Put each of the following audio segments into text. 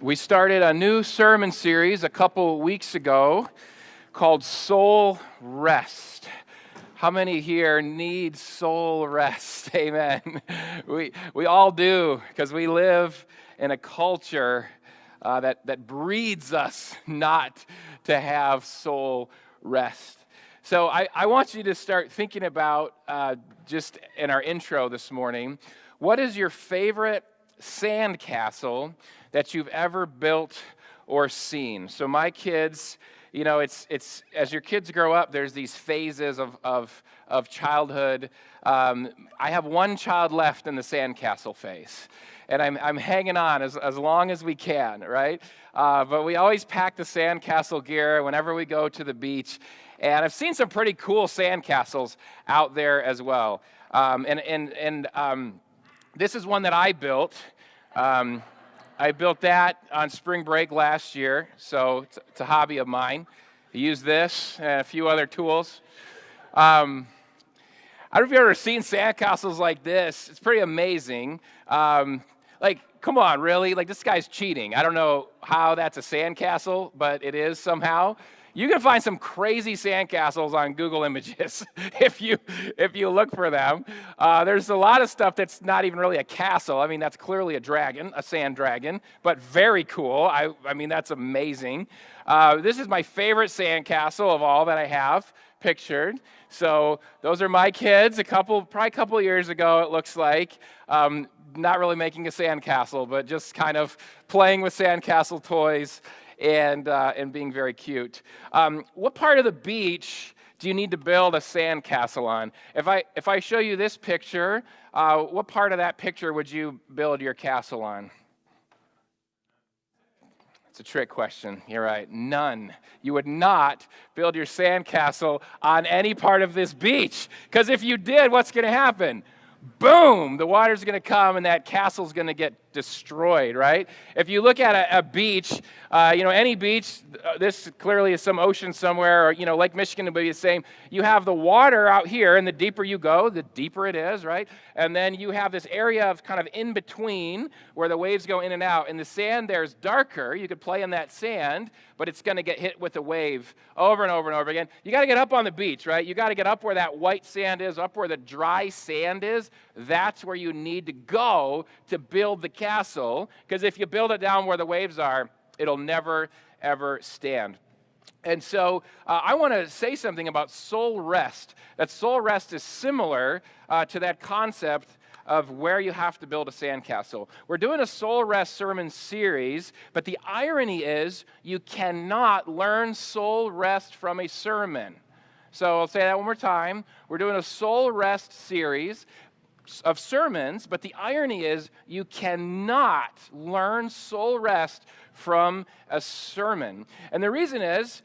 We started a new sermon series a couple weeks ago called Soul Rest. How many here need soul rest? Amen. We all do, because we live in a culture that breeds us not to have soul rest. So I want you to start thinking about, just in our intro this morning, what is your favorite sandcastle that you've ever built or seen? So my kids, you know, it's as your kids grow up, there's these phases of childhood. I have one child left in the sandcastle phase, and I'm hanging on as long as we can, right? But we always pack the sandcastle gear whenever we go to the beach, and I've seen some pretty cool sandcastles out there as well. This is one that I built. I built that on spring break last year, so it's a hobby of mine. I use this and a few other tools. I don't know if you've ever seen sandcastles like this. It's pretty amazing. Come on, really? Like, this guy's cheating. I don't know how that's a sandcastle, but it is somehow. You can find some crazy sandcastles on Google Images if you look for them. There's a lot of stuff that's not even really a castle. I mean, that's clearly a dragon, a sand dragon, but very cool. I mean, that's amazing. This is my favorite sandcastle of all that I have pictured. So those are my kids. Probably a couple of years ago, it looks like. Not really making a sandcastle, but just kind of playing with sandcastle toys and being very cute. What part of the beach do you need to build a sandcastle on? If I show you this picture, what part of that picture would you build your castle on? It's a trick question. You're right. None. You would not build your sandcastle on any part of this beach, because if you did, what's going to happen? Boom, the water's going to come and that castle's going to get destroyed, right? If you look at a beach, any beach, this clearly is some ocean somewhere, or, Lake Michigan would be the same. You have the water out here, and the deeper you go, the deeper it is, right? And then you have this area of kind of in between where the waves go in and out, and the sand there is darker. You could play in that sand, but it's going to get hit with a wave over and over and over again. You got to get up on the beach, right? You got to get up where that white sand is, up where the dry sand is. That's where you need to go to build the castle, because if you build it down where the waves are, it'll never, ever stand. And so I want to say something about soul rest. That soul rest is similar to that concept of where you have to build a sandcastle. We're doing a soul rest sermon series, but the irony is you cannot learn soul rest from a sermon. So I'll say that one more time. We're doing a soul rest series of sermons, but the irony is you cannot learn soul rest from a sermon. And the reason is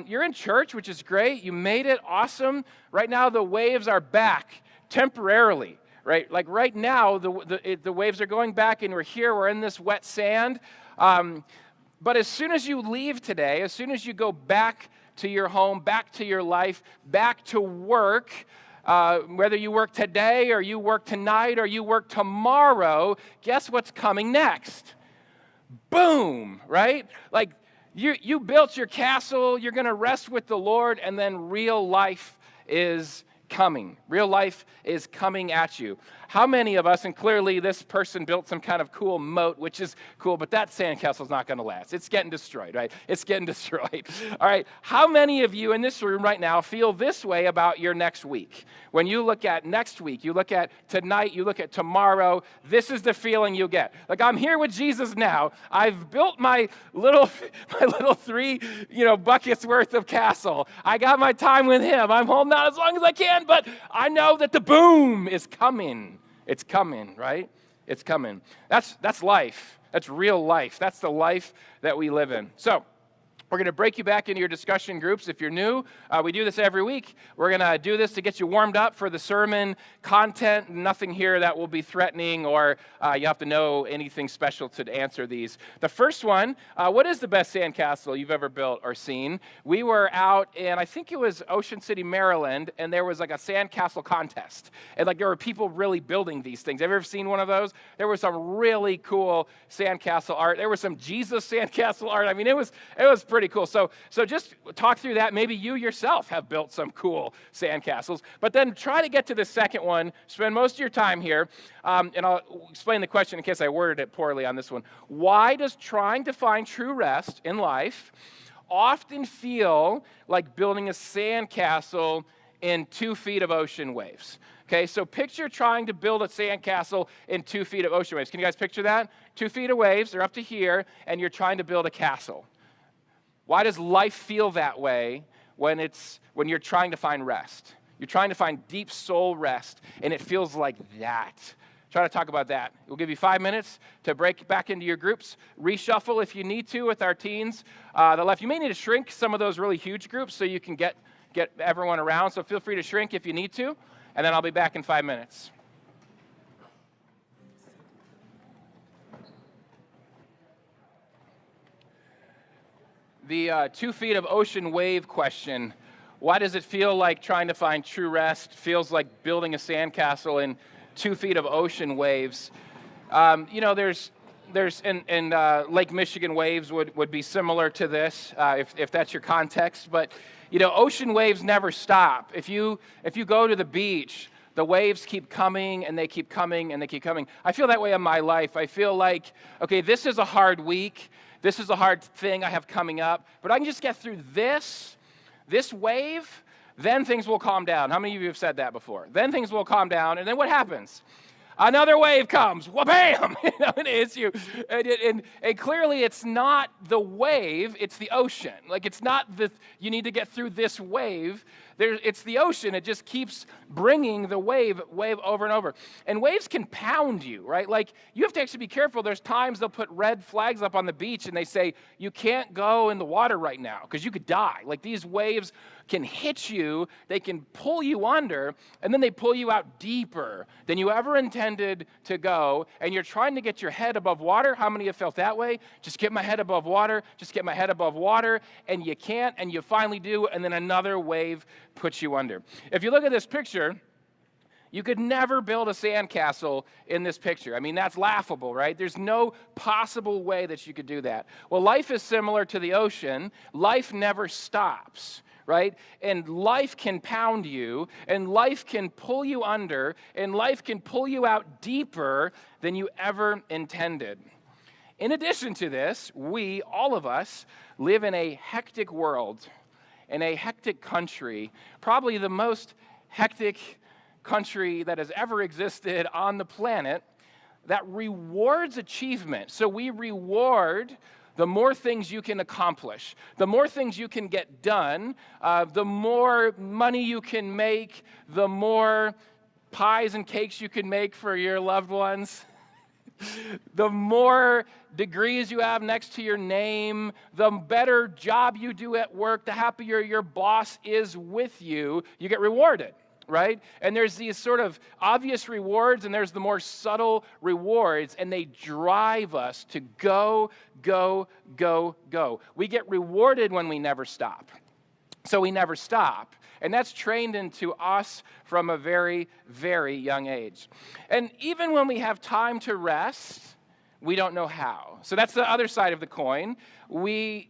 you're in church, which is great. You made it, awesome. Right now the waves are back temporarily, right? Like right now the waves are going back, and we're in this wet sand. But as soon as you leave today, as soon as you go back to your home, back to your life, back to work, whether you work today or you work tonight or you work tomorrow, guess what's coming next? Boom, right? Like you built your castle, you're going to rest with the Lord, and then real life is coming. Real life is coming at you. How many of us, and clearly this person built some kind of cool moat, which is cool, but that sandcastle's not going to last. It's getting destroyed, right? It's getting destroyed. All right, how many of you in this room right now feel this way about your next week? When you look at next week, you look at tonight, you look at tomorrow, this is the feeling you get. Like, I'm here with Jesus now. I've built my little 3, buckets worth of castle. I got my time with him. I'm holding out as long as I can, but I know that the boom is coming. It's coming, right? It's coming. That's life. That's real life. That's the life that we live in. So We're going to break you back into your discussion groups. If you're new, we do this every week. We're going to do this to get you warmed up for the sermon content. Nothing here that will be threatening or you have to know anything special to answer these. The first one, what is the best sandcastle you've ever built or seen? We were out in, I think it was Ocean City, Maryland, and there was like a sandcastle contest. And like there were people really building these things. Have you ever seen one of those? There was some really cool sandcastle art. There was some Jesus sandcastle art. I mean, it was pretty cool. So just talk through that. Maybe you yourself have built some cool sandcastles. But then try to get to the second one. Spend most of your time here. And I'll explain the question in case I worded it poorly on this one. Why does trying to find true rest in life often feel like building a sandcastle in 2 feet of ocean waves? Okay, so picture trying to build a sandcastle in 2 feet of ocean waves. Can you guys picture that? 2 feet of waves, they're up to here, and you're trying to build a castle. Why does life feel that way when you're trying to find rest? You're trying to find deep soul rest, and it feels like that. Try to talk about that. We'll give you 5 minutes to break back into your groups. Reshuffle if you need to with our teens. The left, you may need to shrink some of those really huge groups so you can get everyone around. So feel free to shrink if you need to, and then I'll be back in 5 minutes. The 2 feet of ocean wave question. Why does it feel like trying to find true rest feels like building a sandcastle in 2 feet of ocean waves? There's Lake Michigan waves would be similar to this if that's your context. But ocean waves never stop. If you go to the beach, the waves keep coming and they keep coming and they keep coming. I feel that way in my life. I feel like, okay, this is a hard week. This is a hard thing I have coming up, but I can just get through this wave, then things will calm down. How many of you have said that before? Then things will calm down, and then what happens? Another wave comes, wha-bam, and it hits you. And clearly it's not the wave, it's the ocean. Like it's not you need to get through this wave. It's the ocean. It just keeps bringing the wave over and over. And waves can pound you, right? Like you have to actually be careful. There's times they'll put red flags up on the beach and they say, you can't go in the water right now because you could die. Like these waves can hit you, they can pull you under, and then they pull you out deeper than you ever intended to go, and you're trying to get your head above water. How many have felt that way? Just get my head above water, and you can't, and you finally do, and then another wave puts you under. If you look at this picture, you could never build a sandcastle in this picture. I mean, that's laughable, right? There's no possible way that you could do that. Well, life is similar to the ocean. Life never stops, right? And life can pound you, and life can pull you under, and life can pull you out deeper than you ever intended. In addition to this, we, all of us, live in a hectic world, in a hectic country, probably the most hectic country that has ever existed on the planet, that rewards achievement. So we reward the more things you can accomplish, the more things you can get done, the more money you can make, the more pies and cakes you can make for your loved ones, the more degrees you have next to your name, the better job you do at work, the happier your boss is with you, you get rewarded. Right? And there's these sort of obvious rewards, and there's the more subtle rewards, and they drive us to go, go, go, go. We get rewarded when we never stop. So we never stop. And that's trained into us from a very, very young age. And even when we have time to rest, we don't know how. So that's the other side of the coin. We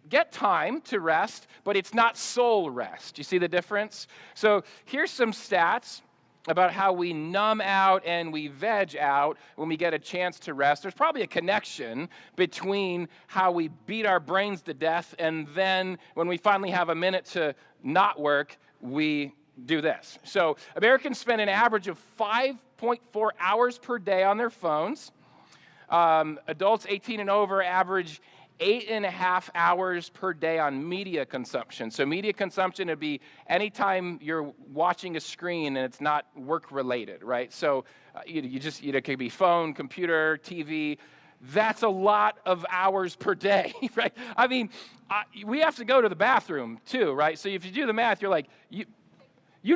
get time to rest, but it's not soul rest. You see the difference? So here's some stats about how we numb out and we veg out when we get a chance to rest. There's probably a connection between how we beat our brains to death and then when we finally have a minute to not work, we do this. So Americans spend an average of 5.4 hours per day on their phones. Adults 18 and over average 8.5 hours per day on media consumption. So media consumption would be anytime you're watching a screen and it's not work related, right? So it could be phone, computer, TV. that's a lot of hours per day, right? I mean, we have to go to the bathroom too, right? So if you do the math, you're like, you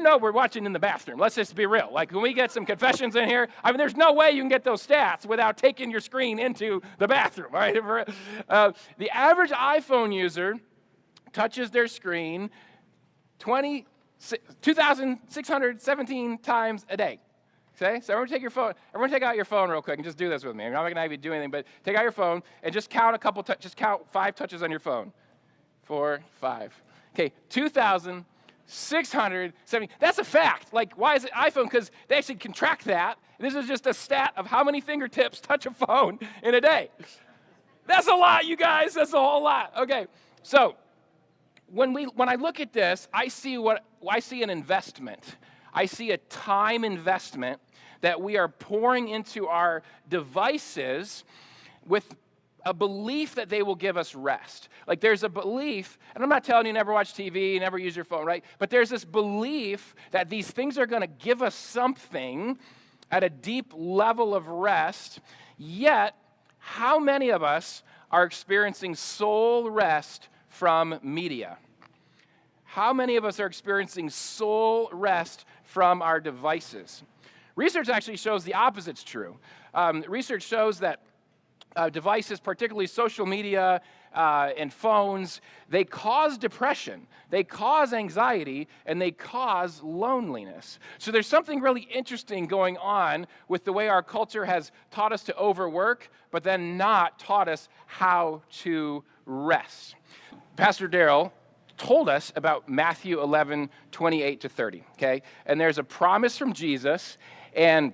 know we're watching in the bathroom. Let's just be real. Like when we get some confessions in here, I mean, there's no way you can get those stats without taking your screen into the bathroom, right? The average iPhone user touches their screen 2,617 times a day. Okay, so everyone take your phone. Everyone take out your phone real quick and just do this with me. I'm not going to have you do anything, but take out your phone and just count just count 5 touches on your phone. 4, 5. Okay, 2,670. That's a fact. Like, why is it iPhone? Because they actually can track that. This is just a stat of how many fingertips touch a phone in a day. That's a lot, you guys. That's a whole lot. Okay, so when I look at this, I see an investment. I see a time investment that we are pouring into our devices with a belief that they will give us rest. Like there's a belief, and I'm not telling you never watch TV, never use your phone, right? But there's this belief that these things are going to give us something at a deep level of rest. Yet, how many of us are experiencing soul rest from media? How many of us are experiencing soul rest from our devices? Research actually shows the opposite's true. Research shows that devices, particularly social media and phones, they cause depression, they cause anxiety, and they cause loneliness. So there's something really interesting going on with the way our culture has taught us to overwork, but then not taught us how to rest. Pastor Darrell told us about Matthew 11, 28 to 30, okay? And there's a promise from Jesus, and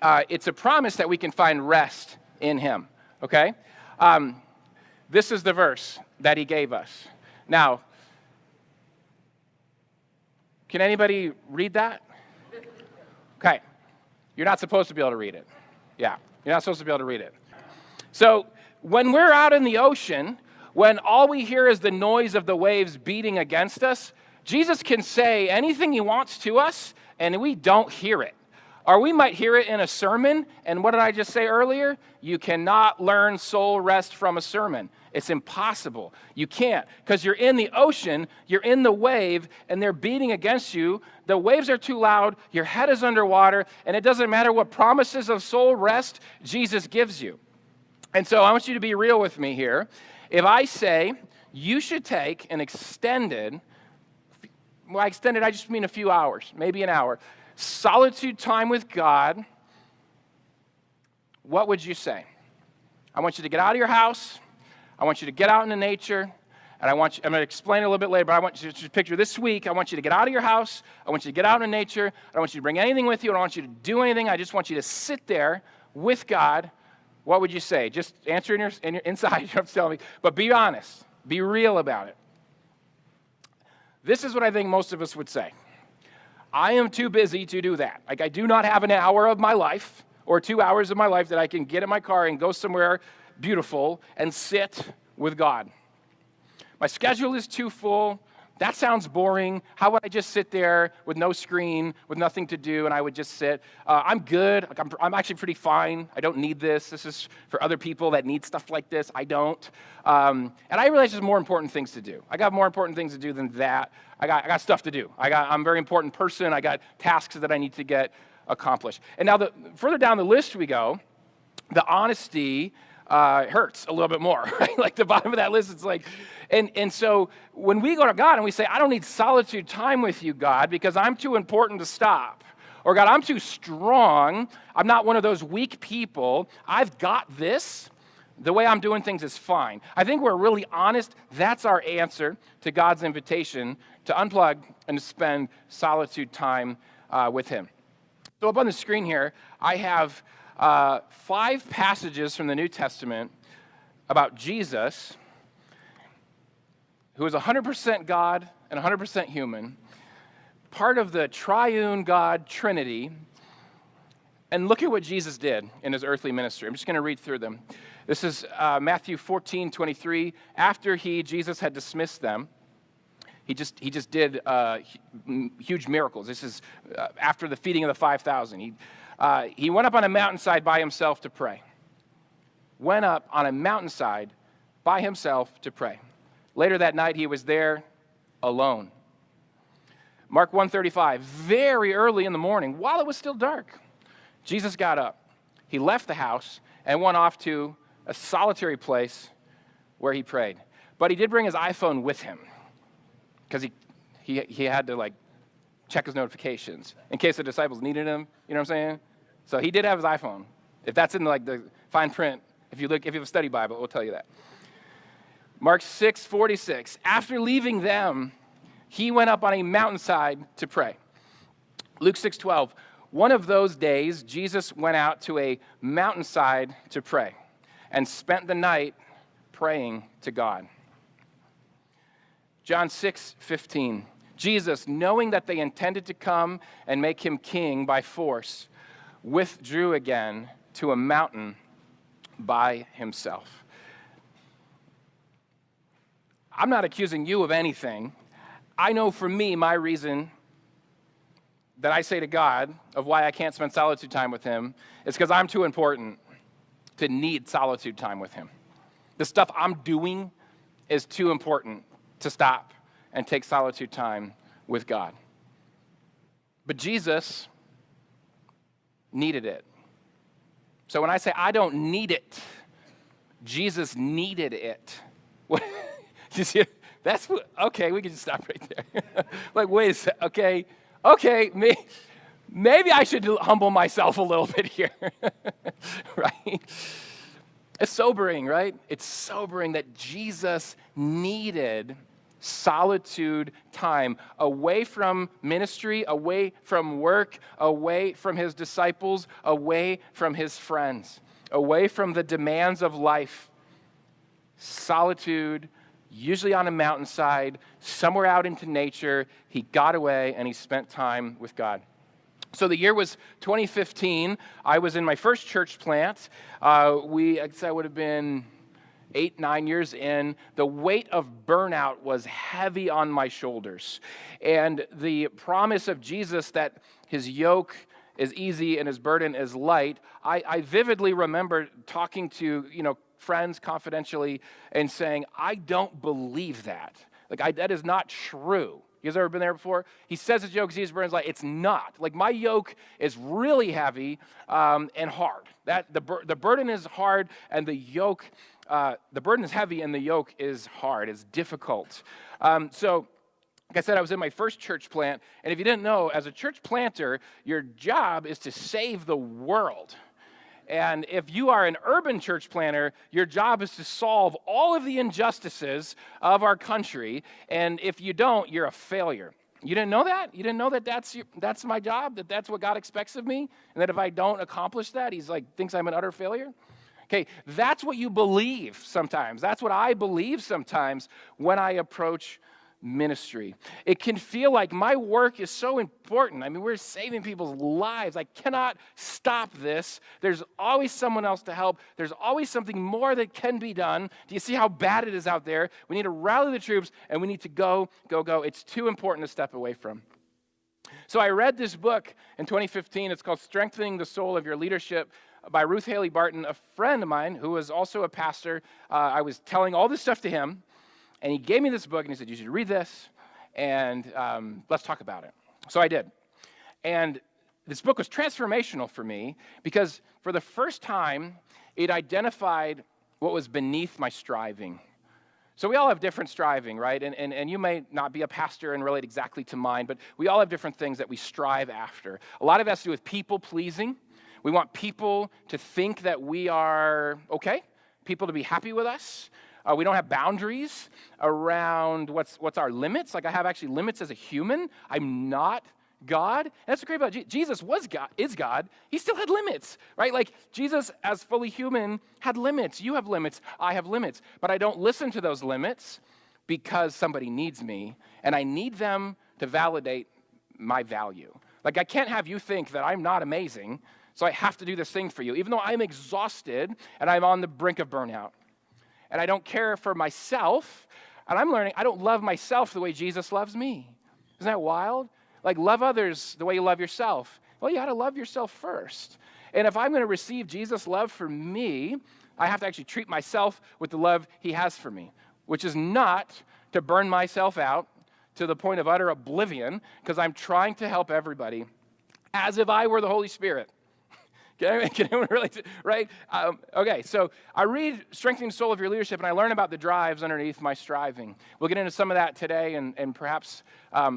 it's a promise that we can find rest in him, okay? This is the verse that he gave us. Now, can anybody read that? Okay. You're not supposed to be able to read it. Yeah, you're not supposed to be able to read it. So when we're out in the ocean, when all we hear is the noise of the waves beating against us, Jesus can say anything he wants to us, and we don't hear it. Or we might hear it in a sermon, and what did I just say earlier? You cannot learn soul rest from a sermon. It's impossible. You can't, because you're in the ocean, you're in the wave, and they're beating against you. The waves are too loud, your head is underwater, and it doesn't matter what promises of soul rest Jesus gives you. And so I want you to be real with me here. If I say you should take an extended, I just mean a few hours, maybe an hour, solitude time with God, what would you say? I want you to get out of your house. I want you to get out into nature. And I'm going to explain it a little bit later, but I want you to picture this week. I want you to get out of your house. I want you to get out into nature. I don't want you to bring anything with you. I don't want you to do anything. I just want you to sit there with God. What would you say? Just answer in your inside. You don't have to tell me. But be honest. Be real about it. This is what I think most of us would say. I am too busy to do that. Like, I do not have an hour of my life or 2 hours of my life that I can get in my car and go somewhere beautiful and sit with God. My schedule is too full. That sounds boring. How would I just sit there with no screen, with nothing to do, and I would just sit? I'm good. Like, I'm actually pretty fine. I don't need this. This is for other people that need stuff like this. I don't. And I realize there's more important things to do. I got more important things to do than that. I got stuff to do. I'm a very important person. I got tasks that I need to get accomplished. And now, further down the list we go, the honesty hurts a little bit more, right? Like the bottom of that list, it's like, and so when we go to God and we say, I don't need solitude time with you, God, because I'm too important to stop. Or God, I'm too strong. I'm not one of those weak people. I've got this. The way I'm doing things is fine. I think we're really honest. That's our answer to God's invitation to unplug and to spend solitude time with him. So up on the screen here, I have 5 passages from the New Testament about Jesus, who is 100% God and 100% human, part of the triune God Trinity. And look at what Jesus did in his earthly ministry. I'm just going to read through them. This is Matthew 14:23. After Jesus had dismissed them, he just did huge miracles. This is after the feeding of the 5,000. He went up on a mountainside by himself to pray. went up on a mountainside by himself to pray. Later that night, he was there alone. Mark 1:35, very early in the morning, while it was still dark, Jesus got up. He left the house and went off to a solitary place where he prayed. But he did bring his iPhone with him because he had to check his notifications in case the disciples needed him. You know what I'm saying? So he did have his iPhone. If that's in the fine print, if you have a study Bible, it will tell you that. Mark 6:46. After leaving them, he went up on a mountainside to pray. Luke 6:12. One of those days, Jesus went out to a mountainside to pray and spent the night praying to God. John 6:15. Jesus, knowing that they intended to come and make him king by force, withdrew again to a mountain by himself. I'm not accusing you of anything. I know for me, my reason that I say to God of why I can't spend solitude time with him is because I'm too important to need solitude time with him. The stuff I'm doing is too important to stop and take solitude time with God. But Jesus needed it. So when I say I don't need it, Jesus needed it. You see, that's what, okay, we can just stop right there. Wait a second, okay, maybe I should humble myself a little bit here, right? It's sobering, right? It's sobering that Jesus needed solitude time, away from ministry, away from work, away from his disciples, away from his friends, away from the demands of life. Solitude, usually on a mountainside, somewhere out into nature. He got away and he spent time with God. So the year was 2015. I was in my first church plant. I would have been 8-9 years in. The weight of burnout was heavy on my shoulders. And the promise of Jesus that his yoke is easy and his burden is light, I vividly remember talking to, friends confidentially and saying, I don't believe that. That is not true. You guys ever been there before? He says his yoke is easy, his burden is light. It's not. My yoke is really heavy and hard. The burden is hard and the yoke, the burden is heavy and the yoke is hard. It's difficult. So, like I said, I was in my first church plant, and if you didn't know, as a church planter, your job is to save the world. And if you are an urban church planter, your job is to solve all of the injustices of our country. And if you don't, you're a failure. You didn't know that? You didn't know that that's my job, that that's what God expects of me? And that if I don't accomplish that, he's thinks I'm an utter failure? Okay, that's what you believe sometimes. That's what I believe sometimes when I approach ministry. It can feel like my work is so important. We're saving people's lives. I cannot stop this. There's always someone else to help. There's always something more that can be done. Do you see how bad it is out there? We need to rally the troops, and we need to go. It's too important to step away from. So I read this book in 2015. It's called Strengthening the Soul of Your Leadership by Ruth Haley Barton, a friend of mine who was also a pastor. I was telling all this stuff to him. And he gave me this book, and he said, you should read this, and let's talk about it. So I did. And this book was transformational for me because for the first time, it identified what was beneath my striving. So we all have different striving, right? And you may not be a pastor and relate exactly to mine, but we all have different things that we strive after. A lot of it has to do with people-pleasing. We want people to think that we are okay, people to be happy with us. We don't have boundaries around what's our limits. I have actually limits as a human. I'm not God. And that's what's great about Jesus is God. He still had limits, right? Jesus, as fully human, had limits. You have limits. I have limits. But I don't listen to those limits because somebody needs me, and I need them to validate my value. I can't have you think that I'm not amazing, so I have to do this thing for you, even though I'm exhausted and I'm on the brink of burnout. And I don't care for myself, and I'm learning I don't love myself the way Jesus loves me. Isn't that wild? Love others the way you love yourself. Well, you got to love yourself first. And if I'm going to receive Jesus' love for me, I have to actually treat myself with the love he has for me, which is not to burn myself out to the point of utter oblivion, because I'm trying to help everybody as if I were the Holy Spirit. Can anyone relate? Right? Okay, so I read Strengthening the Soul of Your Leadership, and I learn about the drives underneath my striving. We'll get into some of that today and perhaps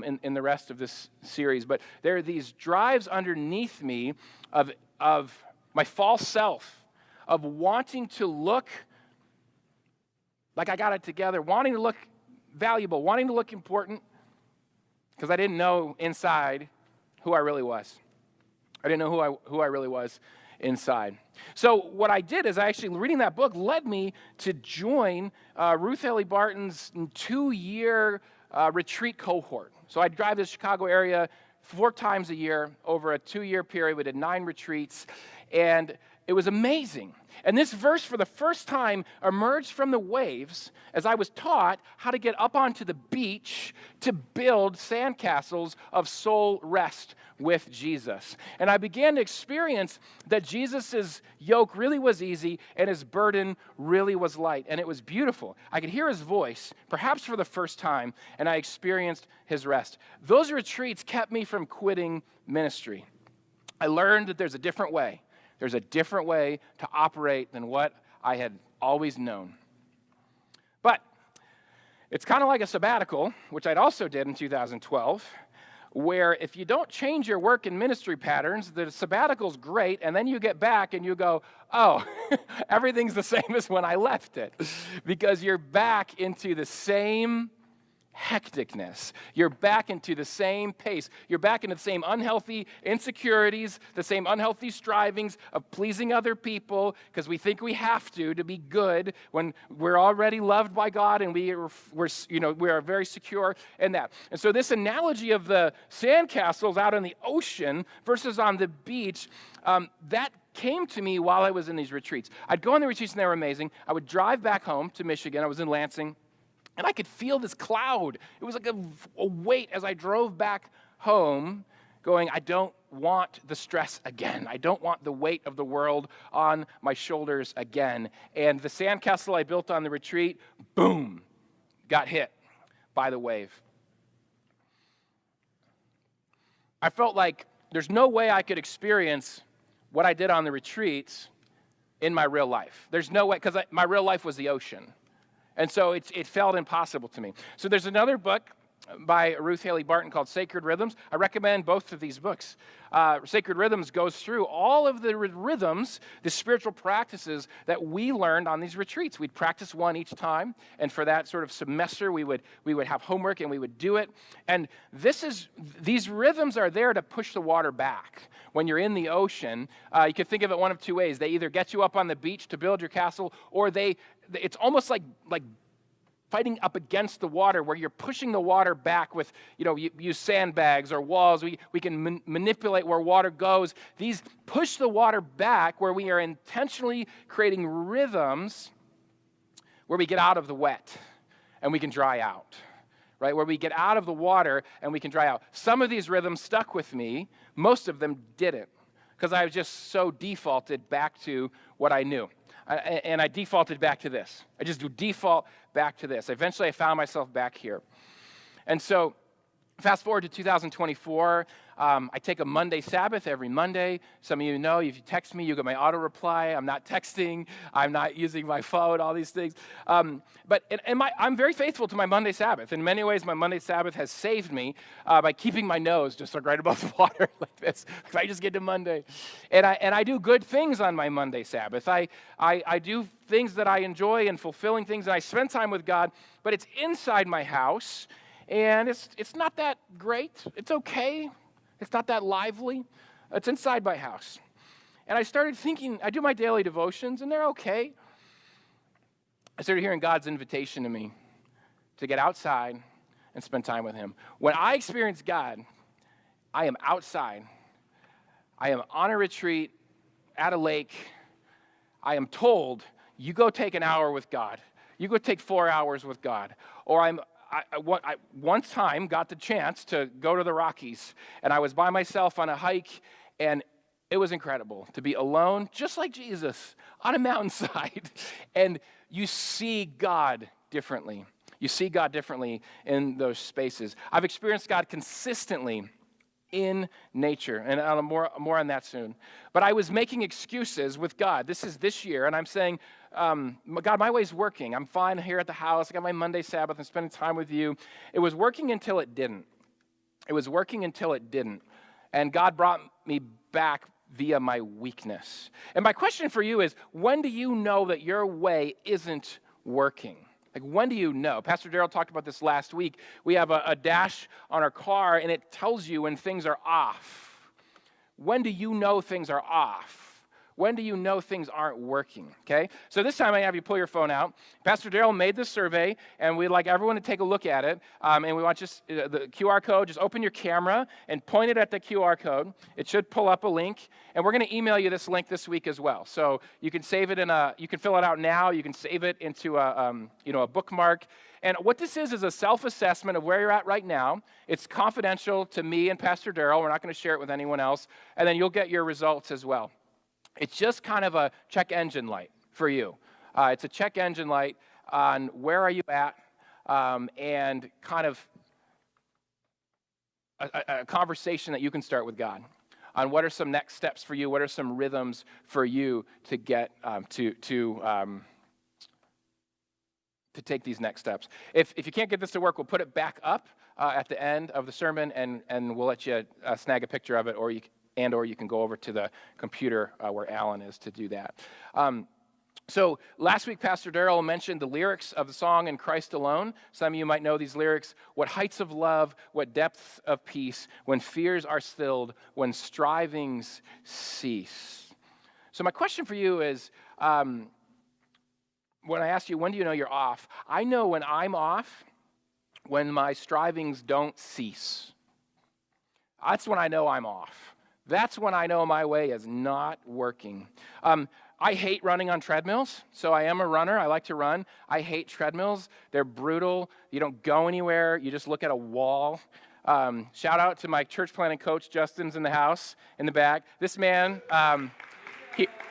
in the rest of this series. But there are these drives underneath me of my false self, of wanting to look like I got it together, wanting to look valuable, wanting to look important, because I didn't know inside who I really was. I didn't know who I really was inside. So what I did is reading that book led me to join Ruth Haley Barton's 2-year retreat cohort. So I'd drive to the Chicago area 4 times a year over a 2-year period. We did 9 retreats, and it was amazing. And this verse, for the first time, emerged from the waves as I was taught how to get up onto the beach to build sandcastles of soul rest with Jesus. And I began to experience that Jesus' yoke really was easy and his burden really was light. And it was beautiful. I could hear his voice, perhaps for the first time, and I experienced his rest. Those retreats kept me from quitting ministry. I learned that there's a different way. There's a different way to operate than what I had always known. But it's kind of like a sabbatical, which I'd also did in 2012, where if you don't change your work and ministry patterns, the sabbatical's great, and then you get back and you go, oh, everything's the same as when I left it, because you're back into the same hecticness. You're back into the same pace. You're back into the same unhealthy insecurities, the same unhealthy strivings of pleasing other people because we think we have to be good when we're already loved by God and we are very secure in that. And so this analogy of the sandcastles out in the ocean versus on the beach, that came to me while I was in these retreats. I'd go on the retreats and they were amazing. I would drive back home to Michigan. I was in Lansing. And I could feel this cloud. It was like a weight as I drove back home going, I don't want the stress again. I don't want the weight of the world on my shoulders again. And the sandcastle I built on the retreat, boom, got hit by the wave. I felt like there's no way I could experience what I did on the retreats in my real life. There's no way, because my real life was the ocean. And so it felt impossible to me. So there's another book by Ruth Haley Barton called Sacred Rhythms. I recommend both of these books. Sacred Rhythms goes through all of the rhythms, the spiritual practices that we learned on these retreats. We'd practice one each time, and for that sort of semester, we would have homework and we would do it. And these rhythms are there to push the water back. When you're in the ocean, you could think of it one of 2 ways. They either get you up on the beach to build your castle, or it's almost like fighting up against the water, where you're pushing the water back with, you use sandbags or walls. We can manipulate where water goes. These push the water back, where we are intentionally creating rhythms where we get out of the wet and we can dry out, right? Where we get out of the water and we can dry out. Some of these rhythms stuck with me. Most of them didn't, because I was just so defaulted back to what I knew. And I defaulted back to this. I just do default back to this. Eventually, I found myself back here. And so, fast forward to 2024, I take a Monday Sabbath every Monday. Some of you know, if you text me, you get my auto reply. I'm not texting. I'm not using my phone, all these things. But I'm very faithful to my Monday Sabbath. In many ways, my Monday Sabbath has saved me by keeping my nose just like right above the water like this. If I just get to Monday. And I do good things on my Monday Sabbath. I do things that I enjoy and fulfilling things, and I spend time with God, but it's inside my house. And it's not that great. It's okay. It's not that lively. It's inside my house. And I started thinking, I do my daily devotions, and they're okay. I started hearing God's invitation to me to get outside and spend time with him. When I experience God, I am outside. I am on a retreat at a lake. I am told, you go take an hour with God. You go take 4 hours with God. Or I one time got the chance to go to the Rockies, and I was by myself on a hike, and It was incredible to be alone, just like Jesus, on a mountainside. And you see God differently. You see God differently in those spaces. I've experienced God consistently in nature, and I'll more on that soon. But I was making excuses with God. This is this year, and I'm saying, God, my way's working. I'm fine here at the house. I got my Monday Sabbath. I'm spending time with you. It was working until it didn't. It was working until it didn't. And God brought me back via my weakness. And my question for you is, when do you know that your way isn't working? Like, when do you know? Pastor Darrell talked about this last week. We have a dash on our car, and it tells you when things are off. When do you know things are off? When do you know things aren't working, okay? So this time I have you pull your phone out. Pastor Darrell made this survey, and we'd like everyone to take a look at it. And we want just the QR code, just open your camera and point it at the QR code. It should pull up a link, and we're going to email you this link this week as well. So you can save it you can fill it out now. You can save it into a bookmark. And what this is a self-assessment of where you're at right now. It's confidential to me and Pastor Darrell. We're not going to share it with anyone else. And then you'll get your results as well. It's just kind of a check engine light for you. It's a check engine light on where are you at, and kind of a conversation that you can start with God on what are some next steps for you, what are some rhythms for you to get to take these next steps. If you can't get this to work, we'll put it back up at the end of the sermon, and we'll let you snag a picture of it, or you can go over to the computer where Alan is to do that. So last week, Pastor Darrell mentioned the lyrics of the song "In Christ Alone." Some of you might know these lyrics. What heights of love, what depths of peace, when fears are stilled, when strivings cease. So my question for you is, when I asked you, when do you know you're off? I know when I'm off, when my strivings don't cease. That's when I know I'm off. That's when I know my way is not working. I hate running on treadmills, so I am a runner. I like to run. I hate treadmills. They're brutal. You don't go anywhere. You just look at a wall. Shout out to my church planting coach. Justin's in the house, in the back. This man,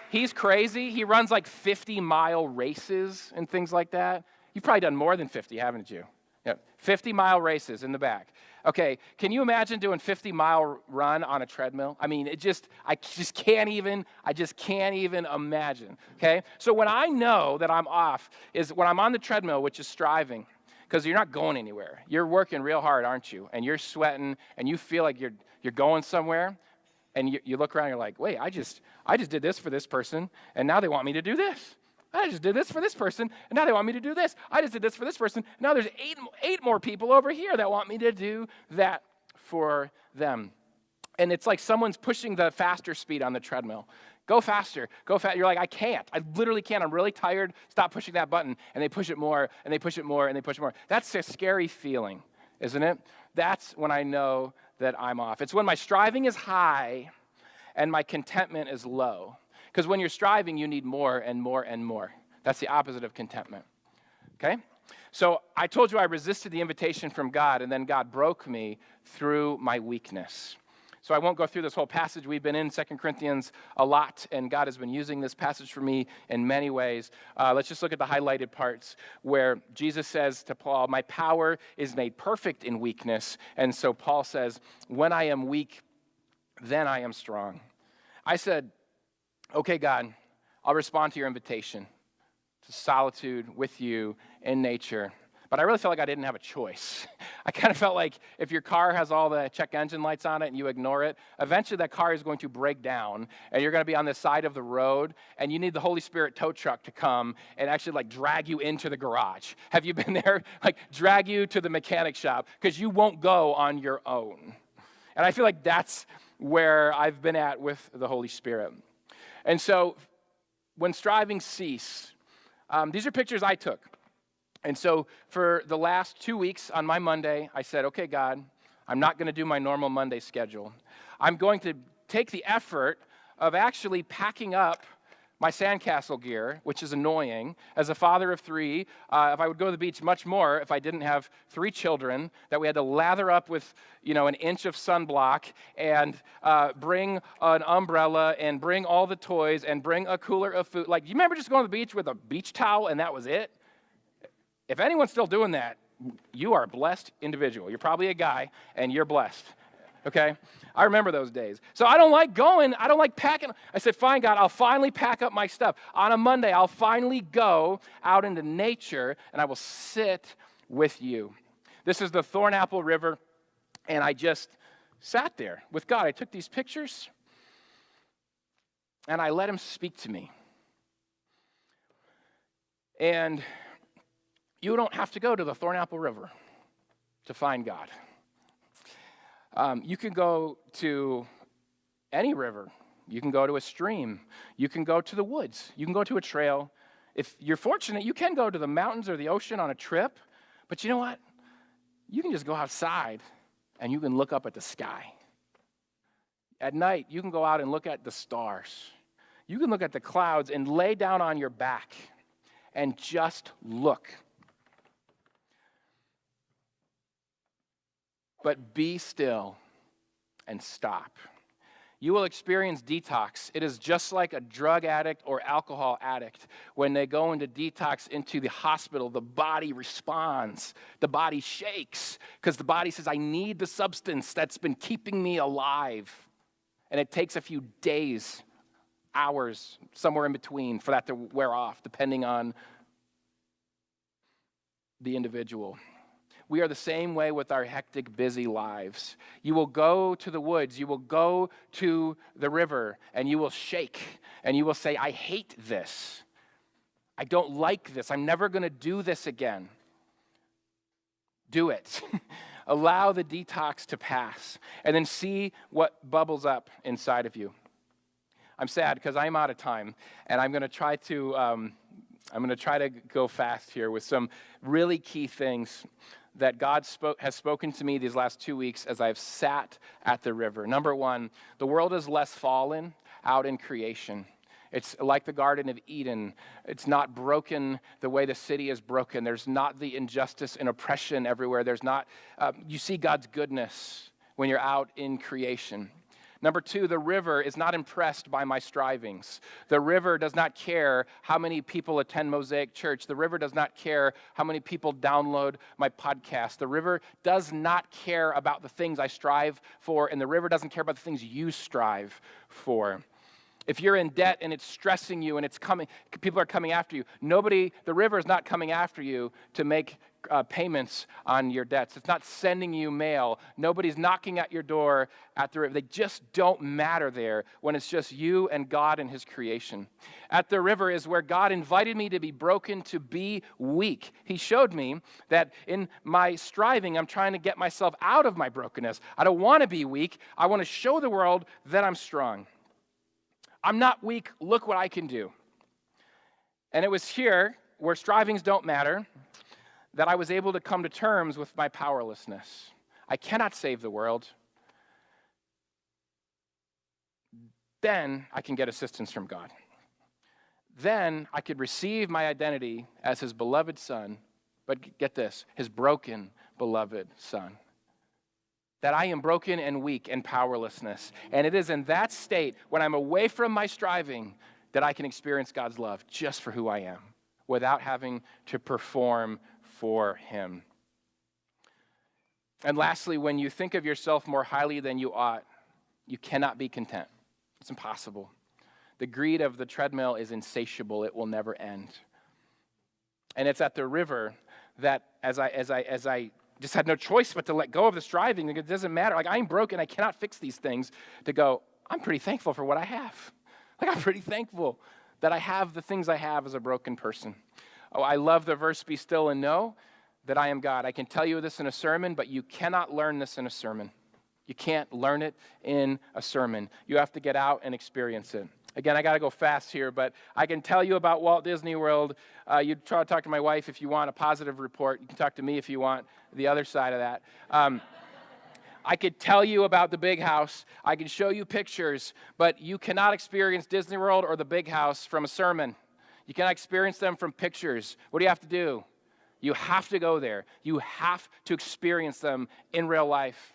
he's crazy. He runs like 50-mile races and things like that. You've probably done more than 50, haven't you? Yep. 50-mile races in the back. Okay, can you imagine doing 50-mile run on a treadmill? I mean, I just can't even imagine, okay? So when I know that I'm off is when I'm on the treadmill, which is striving, because you're not going anywhere. You're working real hard, aren't you? And you're sweating, and you feel like you're going somewhere, and you look around, and you're like, wait, I just did this for this person, and now they want me to do this. I just did this for this person, and now they want me to do this. I just did this for this person, and now there's eight more people over here that want me to do that for them. And it's like someone's pushing the faster speed on the treadmill. Go faster, go fast. You're like, I can't. I literally can't. I'm really tired. Stop pushing that button. And they push it more, and they push it more, and they push it more. That's a scary feeling, isn't it? That's when I know that I'm off. It's when my striving is high and my contentment is low. Because when you're striving, you need more and more and more. That's the opposite of contentment, okay? So I told you I resisted the invitation from God, and then God broke me through my weakness. So I won't go through this whole passage. We've been in 2 Corinthians a lot, and God has been using this passage for me in many ways. Let's just look at the highlighted parts where Jesus says to Paul, my power is made perfect in weakness. And so Paul says, when I am weak, then I am strong. I said, okay, God, I'll respond to your invitation to solitude with you in nature. But I really felt like I didn't have a choice. I kind of felt like if your car has all the check engine lights on it and you ignore it, eventually that car is going to break down and you're going to be on the side of the road and you need the Holy Spirit tow truck to come and actually like drag you into the garage. Have you been there? Like drag you to the mechanic shop because you won't go on your own. And I feel like that's where I've been at with the Holy Spirit. And so when striving cease, these are pictures I took. And so for the last 2 weeks on my Monday, I said, okay, God, I'm not going to do my normal Monday schedule. I'm going to take the effort of actually packing up my sandcastle gear, which is annoying. As a father of three, if I would go to the beach, much more if I didn't have three children that we had to lather up with, an inch of sunblock and bring an umbrella and bring all the toys and bring a cooler of food. Like, you remember just going to the beach with a beach towel and that was it? If anyone's still doing that, you are a blessed individual. You're probably a guy and you're blessed. Okay? I remember those days. So I don't like going. I don't like packing. I said, fine, God, I'll finally pack up my stuff. On a Monday, I'll finally go out into nature, and I will sit with you. This is the Thornapple River, and I just sat there with God. I took these pictures, and I let him speak to me. And you don't have to go to the Thornapple River to find God. You can go to any river. You can go to a stream. You can go to the woods. You can go to a trail. If you're fortunate, you can go to the mountains or the ocean on a trip. But you know what? You can just go outside and you can look up at the sky. At night, you can go out and look at the stars. You can look at the clouds and lay down on your back and just look. But be still and stop. You will experience detox. It is just like a drug addict or alcohol addict. When they go into detox into the hospital, the body responds. The body shakes because the body says, I need the substance that's been keeping me alive. And it takes a few days, hours, somewhere in between for that to wear off, depending on the individual. We are the same way with our hectic, busy lives. You will go to the woods, you will go to the river, and you will shake, and you will say, I hate this. I don't like this. I'm never going to do this again. Do it. Allow the detox to pass, and then see what bubbles up inside of you. I'm sad because I'm out of time, and I'm going to try to go fast here with some really key things that God has spoken to me these last 2 weeks as I've sat at the river. Number one, the world is less fallen out in creation. It's like the Garden of Eden. It's not broken the way the city is broken. There's not the injustice and oppression everywhere. There's not, you see God's goodness when you're out in creation. Number two, the river is not impressed by my strivings. The river does not care how many people attend Mosaic Church. The river does not care how many people download my podcast. The river does not care about the things I strive for, and the river doesn't care about the things you strive for. If you're in debt and it's stressing you and it's coming, people are coming after you. The river is not coming after you to make payments on your debts. It's not sending you mail. Nobody's knocking at your door at the river. They just don't matter there when it's just you and God and his creation. At the river is where God invited me to be broken, to be weak. He showed me that in my striving, I'm trying to get myself out of my brokenness. I don't want to be weak. I want to show the world that I'm strong. I'm not weak. Look what I can do. And it was here where strivings don't matter that I was able to come to terms with my powerlessness. I cannot save the world. Then I can get assistance from God. Then I could receive my identity as his beloved son, but get this, his broken, beloved son. That I am broken and weak and powerlessness. And it is in that state, when I'm away from my striving, that I can experience God's love just for who I am, without having to perform for him. And lastly, when you think of yourself more highly than you ought, you cannot be content. It's impossible. The greed of the treadmill is insatiable. It will never end. And it's at the river that as I just had no choice but to let go of the striving. It doesn't matter. Like, I'm broken. I cannot fix these things. To go, I'm pretty thankful for what I have. Like, I'm pretty thankful that I have the things I have as a broken person. Oh, I love the verse, be still and know that I am God. I can tell you this in a sermon, but you cannot learn this in a sermon. You can't learn it in a sermon. You have to get out and experience it. Again, I got to go fast here, but I can tell you about Walt Disney World. You try to talk to my wife if you want a positive report. You can talk to me if you want the other side of that. I could tell you about the big house. I could show you pictures, but you cannot experience Disney World or the big house from a sermon. You cannot experience them from pictures. What do you have to do? You have to go there. You have to experience them in real life.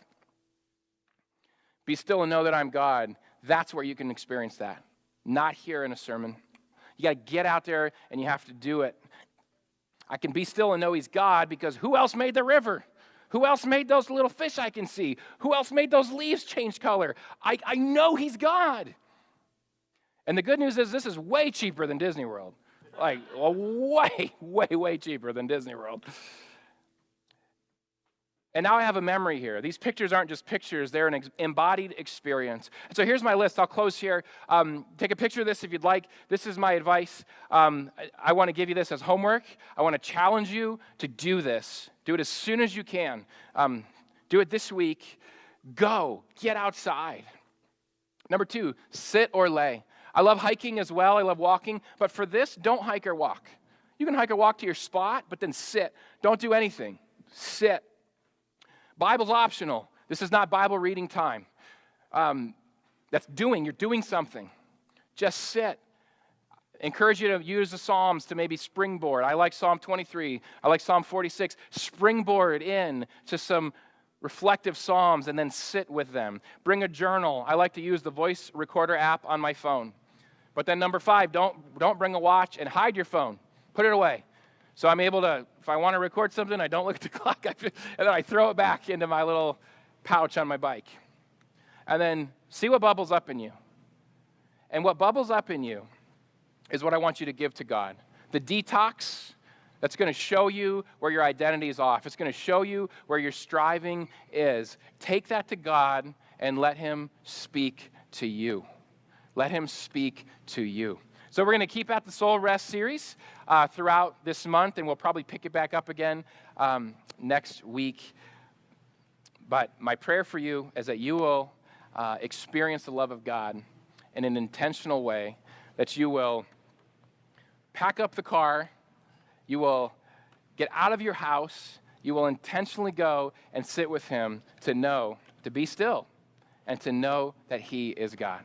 Be still and know that I'm God. That's where you can experience that. Not here in a sermon. You got to get out there and you have to do it. I can be still and know he's God because who else made the river? Who else made those little fish I can see? Who else made those leaves change color? I know he's God. And the good news is this is way cheaper than Disney World. Like, way cheaper than Disney World. And now I have a memory here. These pictures aren't just pictures. They're an embodied experience. And so here's my list. I'll close here. Take a picture of this if you'd like. This is my advice. I want to give you this as homework. I want to challenge you to do this. Do it as soon as you can. Do it this week. Go. Get outside. Number 2, sit or lay. I love hiking as well. I love walking. But for this, don't hike or walk. You can hike or walk to your spot, but then sit. Don't do anything. Sit. Bible's optional. This is not Bible reading time. You're doing something. Just sit. Encourage you to use the Psalms to maybe springboard. I like Psalm 23. I like Psalm 46. Springboard in to some reflective Psalms and then sit with them. Bring a journal. I like to use the voice recorder app on my phone. But then number 5, don't bring a watch and hide your phone. Put it away. So I'm able to, if I want to record something, I don't look at the clock, and then I throw it back into my little pouch on my bike. And then see what bubbles up in you. And what bubbles up in you is what I want you to give to God. The detox, that's going to show you where your identity is off. It's going to show you where your striving is. Take that to God and let him speak to you. Let him speak to you. So we're going to keep at the Soul Rest series throughout this month, and we'll probably pick it back up again next week. But my prayer for you is that you will experience the love of God in an intentional way, that you will pack up the car, you will get out of your house, you will intentionally go and sit with him to be still, and to know that he is God.